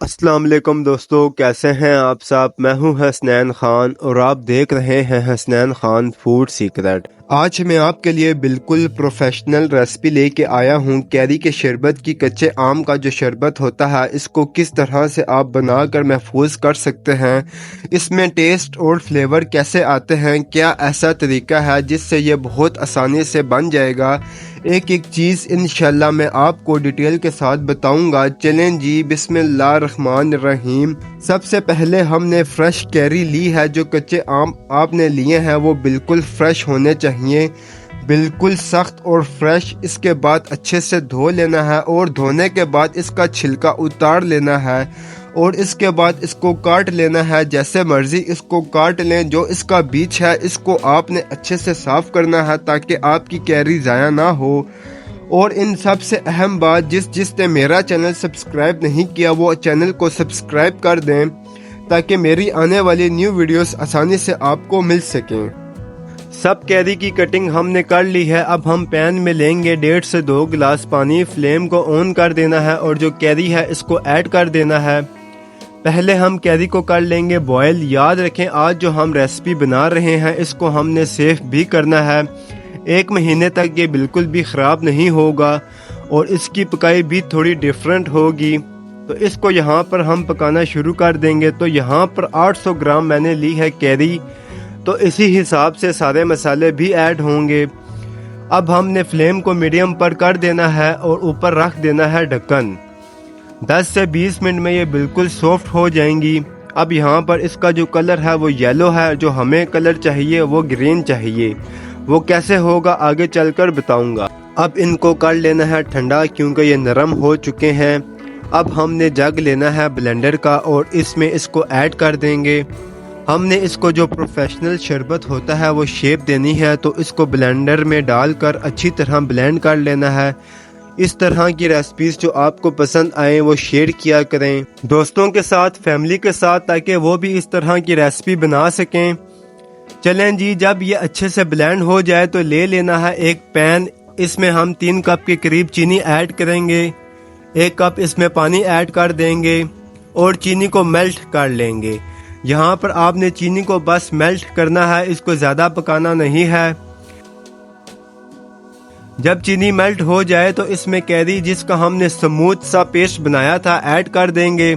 अस्सलाम वालेकुम दोस्तों, कैसे हैं आप सब। मैं हूं हसनैन खान और आप देख रहे हैं हसनैन खान फूड सीक्रेट। आज मैं आपके लिए बिल्कुल प्रोफेशनल रेसिपी लेके आया हूं। कैरी के शरबत की, कच्चे आम का जो शरबत होता है, इसको किस तरह से आप बनाकर महफूज कर सकते हैं, इसमें टेस्ट और फ्लेवर कैसे आते हैं, क्या ऐसा तरीका है जिससे ये बहुत आसानी से बन जाएगा। एक एक चीज़ इंशाल्लाह मैं आपको डिटेल के साथ बताऊंगा। चलें जी, बिस्मिल्लाहिर्रहमानिर्रहीम। सबसे पहले हमने फ्रेश कैरी ली है। जो कच्चे आम आपने लिए हैं वो बिल्कुल फ्रेश होने चाहिए, बिल्कुल सख्त और फ्रेश। इसके बाद अच्छे से धो लेना है और धोने के बाद इसका छिलका उतार लेना है और इसके बाद इसको काट लेना है। जैसे मर्जी इसको काट लें। जो इसका बीज है इसको आपने अच्छे से साफ करना है ताकि आपकी कैरी ज़ाया ना हो। और इन सब से अहम बात, जिसने मेरा चैनल सब्सक्राइब नहीं किया वो चैनल को सब्सक्राइब कर दें ताकि मेरी आने वाली न्यू वीडियोस आसानी से आपको मिल सकें। सब कैरी की कटिंग हमने कर ली है। अब हम पैन में लेंगे 1.5 से 2 गिलास पानी। फ्लेम को ऑन कर देना है और जो कैरी है इसको ऐड कर देना है। पहले हम कैरी को कर लेंगे बॉयल। याद रखें, आज जो हम रेसिपी बना रहे हैं इसको हमने सेफ भी करना है। 1 महीने तक ये बिल्कुल भी ख़राब नहीं होगा और इसकी पकाई भी थोड़ी डिफरेंट होगी। तो इसको यहाँ पर हम पकाना शुरू कर देंगे। तो यहाँ पर 800 ग्राम मैंने ली है कैरी, तो इसी हिसाब से सारे मसाले भी ऐड होंगे। अब हमने फ्लेम को मीडियम पर कर देना है और ऊपर रख देना है ढक्कन। 10 से 20 मिनट में ये बिल्कुल सॉफ्ट हो जाएंगी। अब यहाँ पर इसका जो कलर है वो येलो है, जो हमें कलर चाहिए वो ग्रीन चाहिए। वो कैसे होगा आगे चलकर बताऊंगा। अब इनको कर लेना है ठंडा क्योंकि ये नरम हो चुके हैं। अब हमने जग लेना है ब्लेंडर का और इसमें इसको ऐड कर देंगे। हमने इसको जो प्रोफेशनल शरबत होता है वो शेप देनी है, तो इसको ब्लेंडर में डालकर अच्छी तरह ब्लेंड कर लेना है। इस तरह की रेसिपीज जो आपको पसंद आए वो शेयर किया करें दोस्तों के साथ, फैमिली के साथ, ताकि वो भी इस तरह की रेसिपी बना सकें। चलें जी, जब ये अच्छे से ब्लेंड हो जाए तो ले लेना है एक पैन। इसमें हम 3 कप के करीब चीनी ऐड करेंगे। 1 कप इसमें पानी ऐड कर देंगे और चीनी को मेल्ट कर लेंगे। यहाँ पर आपने चीनी को बस मेल्ट करना है, इसको ज़्यादा पकाना नहीं है। जब चीनी मेल्ट हो जाए तो इसमें कैरी, जिसका हमने स्मूथ सा पेस्ट बनाया था, ऐड कर देंगे।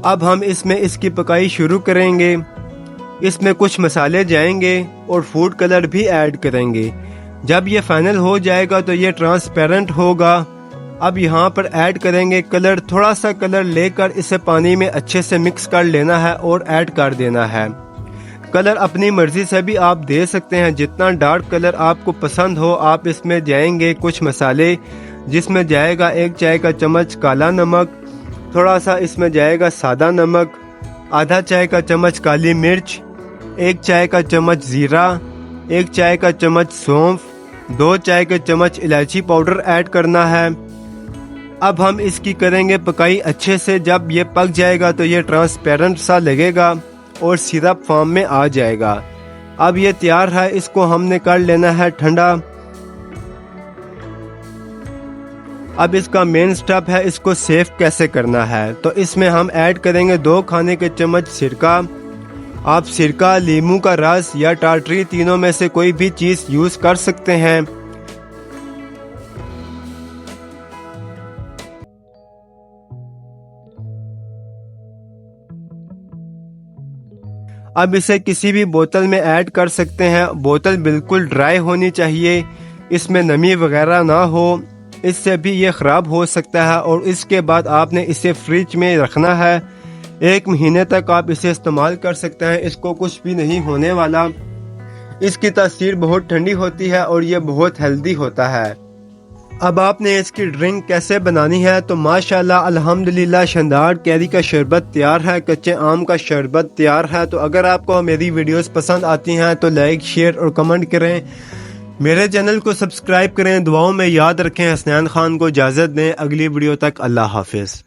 अब हम इसमें इसकी पकाई शुरू करेंगे। इसमें कुछ मसाले जाएंगे और फूड कलर भी ऐड करेंगे। जब ये फाइनल हो जाएगा तो ये ट्रांसपेरेंट होगा। अब यहाँ पर ऐड करेंगे कलर। थोड़ा सा कलर लेकर इसे पानी में अच्छे से मिक्स कर लेना है और ऐड कर देना है। कलर अपनी मर्जी से भी आप दे सकते हैं, जितना डार्क कलर आपको पसंद हो। आप इसमें जाएंगे कुछ मसाले, जिसमें जाएगा 1 चाय का चम्मच काला नमक, थोड़ा सा इसमें जाएगा सादा नमक, आधा चाय का चम्मच काली मिर्च, 1 चाय का चम्मच ज़ीरा, 1 चाय का चम्मच सौंफ, 2 चाय के चम्मच इलायची पाउडर ऐड करना है। अब हम इसकी करेंगे पकाई अच्छे से। जब ये पक जाएगा तो ये ट्रांसपेरेंट सा लगेगा और सिरप फॉर्म में आ जाएगा। अब ये तैयार है, इसको हमने कर लेना है ठंडा। अब इसका मेन स्टेप है इसको सेव कैसे करना है। तो इसमें हम ऐड करेंगे 2 खाने के चम्मच सिरका। आप सिरका, नींबू का रस या टाटरी, तीनों में से कोई भी चीज़ यूज़ कर सकते हैं। अब इसे किसी भी बोतल में ऐड कर सकते हैं। बोतल बिल्कुल ड्राई होनी चाहिए, इसमें नमी वगैरह ना हो, इससे भी ये ख़राब हो सकता है। और इसके बाद आपने इसे फ्रिज में रखना है। 1 महीने तक आप इसे इस्तेमाल कर सकते हैं, इसको कुछ भी नहीं होने वाला। इसकी तासीर बहुत ठंडी होती है और ये बहुत हेल्दी होता है। अब आपने इसकी ड्रिंक कैसे बनानी है, तो माशाल्लाह अल्हम्दुलिल्लाह शानदार कैरी का शरबत तैयार है, कच्चे आम का शरबत तैयार है। तो अगर आपको मेरी वीडियोस पसंद आती हैं तो लाइक, शेयर और कमेंट करें। मेरे चैनल को सब्सक्राइब करें। दुआओं में याद रखें। हसनैन खान को इजाज़त दें। अगली वीडियो तक अल्लाह हाफिज़।